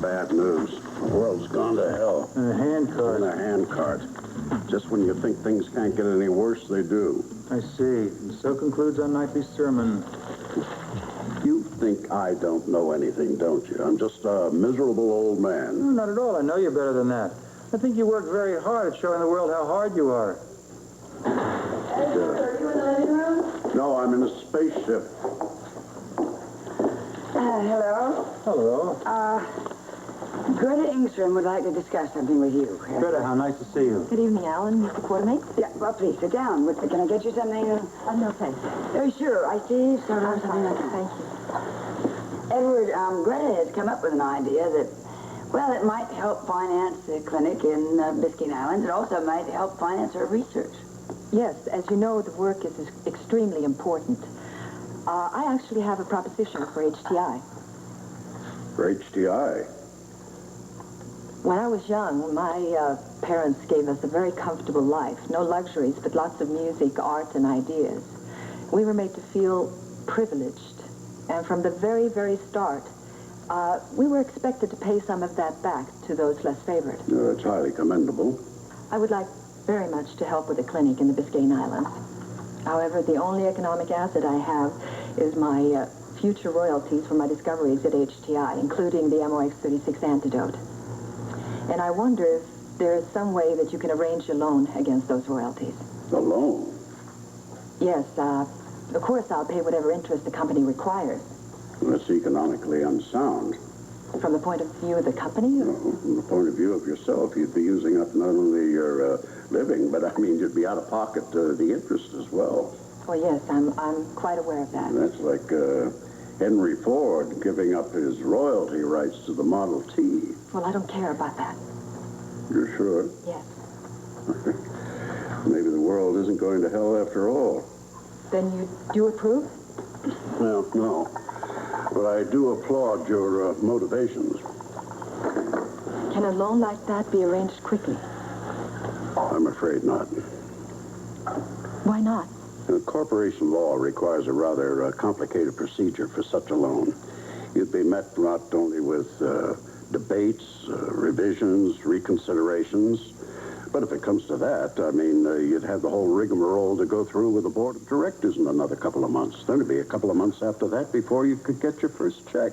Bad news. The world's gone to hell. In a handcart. In a handcart. Just when you think things can't get any worse, they do. I see. And so concludes our nightly sermon. You think I don't know anything, don't you? I'm just a miserable old man. No, not at all. I know you better than that. I think you work very hard at showing the world how hard you are. Are you in the living room? No, I'm in a spaceship. Hello? Hello. Greta Ingstrom would like to discuss something with you. Greta, how nice to see you. Good evening, Alan. Mr. Quartermain? Yeah, well, please, sit down. Can I get you something? No, thanks. Sure. I see. So I'm something like that. Thank you. Edward, Greta has come up with an idea that, well, it might help finance the clinic in Biscayne Islands. It also might help finance her research. Yes, as you know, the work is extremely important. I actually have a proposition for HTI. For HTI? When I was young, my parents gave us a very comfortable life. No luxuries, but lots of music, art, and ideas. We were made to feel privileged. And from the very, very start, we were expected to pay some of that back to those less favored. It's highly commendable. I would like very much to help with a clinic in the Biscayne Islands. However, the only economic asset I have is my future royalties for my discoveries at HTI, including the MOX-36 antidote. And I wonder if there is some way that you can arrange a loan against those royalties. A loan? Yes, of course I'll pay whatever interest the company requires. That's economically unsound. From the point of view of the company? No, from the point of view of yourself, you'd be using up not only your living, but I mean, you'd be out of pocket the interest as well. Oh, yes, I'm quite aware of that. That's like Henry Ford giving up his royalty rights to the Model T. Well, I don't care about that. You're sure? Yes. Maybe the world isn't going to hell after all. Then you do approve? Well, no. But I do applaud your motivations. Can a loan like that be arranged quickly? I'm afraid not. Why not? Corporation law requires a rather complicated procedure for such a loan. You'd be met not only with debates, revisions, reconsiderations, but if it comes to that, I mean, you'd have the whole rigmarole to go through with the board of directors in another couple of months. Then it'd be a couple of months after that before you could get your first check.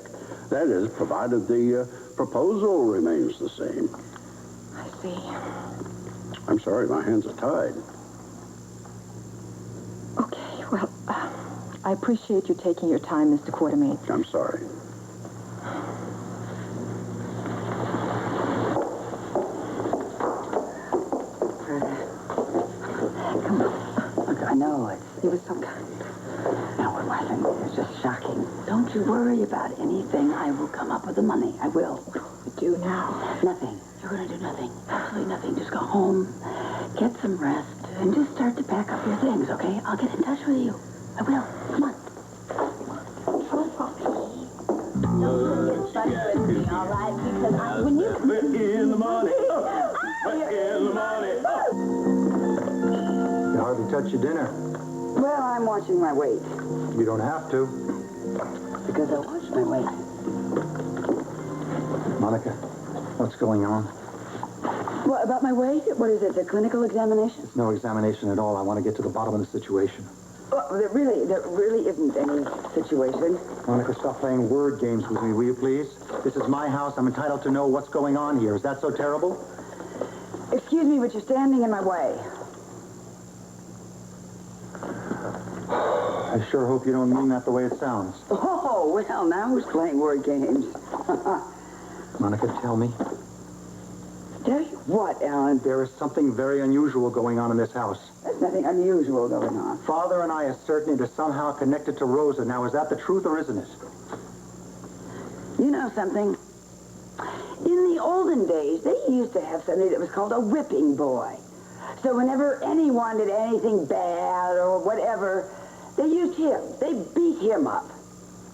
That is, provided the proposal remains the same. I see. I'm sorry, my hands are tied. Okay, well, I appreciate you taking your time, Mr. Quartermain. I'm sorry. Come on. Look, I know He was so kind. No, it wasn't. It was just shocking. Don't you worry about anything. I will come up with the money. I will. What do you do now? Nothing. You're going to do nothing. Absolutely nothing. Just go home, get some rest, and just start to pack up your things, okay? I'll get in touch with you. I will. Come on. All right, because when you in the morning, in the morning. You hardly touch your dinner. Well, I'm watching my weight. You don't have to. Because I watch my weight. Monica, what's going on? What, about my weight? What is it, the clinical examination? No examination at all. I want to get to the bottom of the situation. Well, there really isn't any situation. Monica, stop playing word games with me, will you please? This is my house. I'm entitled to know what's going on here. Is that so terrible? Excuse me, but you're standing in my way. I sure hope you don't mean that the way it sounds. Oh, well, now who's playing word games? Monica, tell me. Tell you what, Alan? There is something very unusual going on in this house. There's nothing unusual going on. Father and I are certain it is somehow connected to Rosa. Now, is that the truth or isn't it? You know something? In the olden days, they used to have something that was called a whipping boy. So whenever anyone did anything bad or whatever, they used him. They beat him up.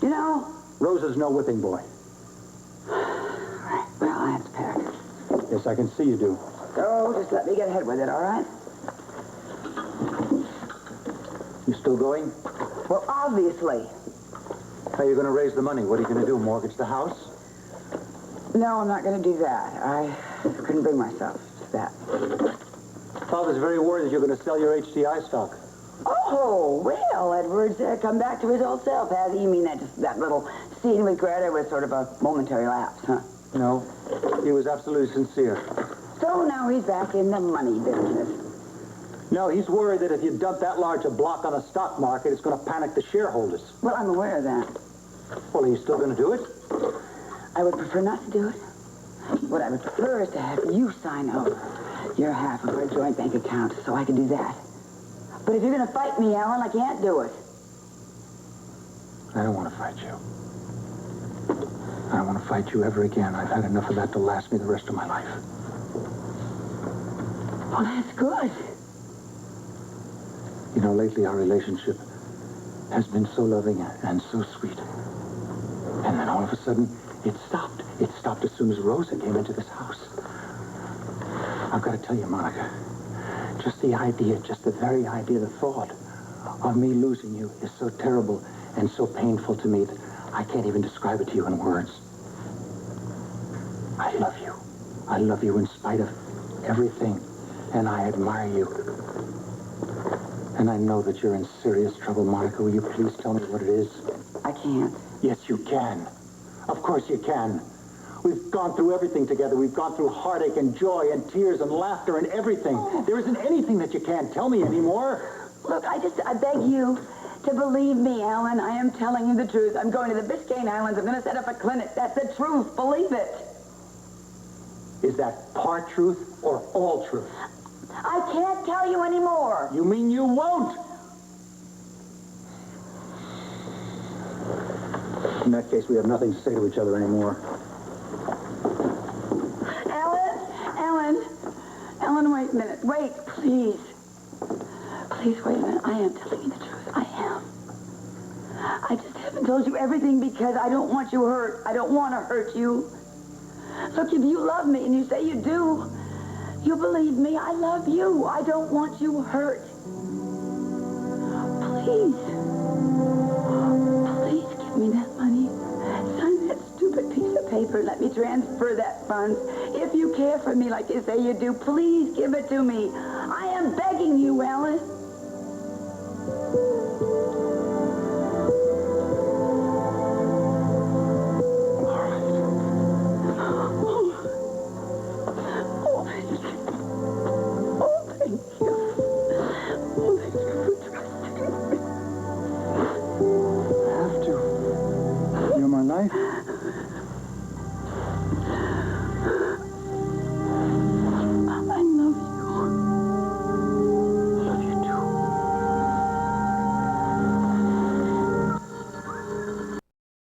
You know? Rosa's no whipping boy. Right. Well, I have to pack. Yes, I can see you do. Oh, just let me get ahead with it, all right? You still going? Well, obviously. How are you going to raise the money? What are you going to do, mortgage the house? No, I'm not going to do that. I couldn't bring myself to that. Father's very worried that you're going to sell your HTI stock. Oh, well, Edward's come back to his old self, has he? You mean that little scene with Greta was sort of a momentary lapse, huh? No, he was absolutely sincere. So now he's back in the money business. No, he's worried that if you dump that large a block on the stock market, it's going to panic the shareholders. Well, I'm aware of that. Well, are you still going to do it? I would prefer not to do it. What I would prefer is to have you sign over your half of our joint bank account so I can do that. But if you're going to fight me, Alan, I can't do it. I don't want to fight you. I don't want to fight you ever again. I've had enough of that to last me the rest of my life. Well, that's good. You know, lately our relationship has been so loving and so sweet. And then all of a sudden, it stopped. It stopped as soon as Rosa came into this house. I've got to tell you, Monica, just the idea, just the very idea, the thought of me losing you is so terrible and so painful to me that I can't even describe it to you in words. I love you. I love you in spite of everything, and I admire you. And I know that you're in serious trouble, Monica. Will you please tell me what it is? I can't. Yes, you can. Of course you can. We've gone through everything together. We've gone through heartache and joy and tears and laughter and everything. There isn't anything that you can't tell me anymore. Look, I beg you to believe me, Alan. I am telling you the truth. I'm going to the Biscayne Islands. I'm going to set up a clinic. That's the truth. Believe it. Is that part truth or all truth? I can't tell you anymore. You mean you won't? In that case, we have nothing to say to each other anymore. Alan, wait a minute. Wait, please. Please, wait a minute. I am telling you the truth. I am. I just haven't told you everything because I don't want you hurt. I don't want to hurt you. Look, if you love me and you say you do, you believe me. I love you. I don't want you hurt. Please. Please give me that money. Sign that stupid piece of paper and let me transfer that funds. If you care for me like you say you do, please give it to me. I am begging you, Alan.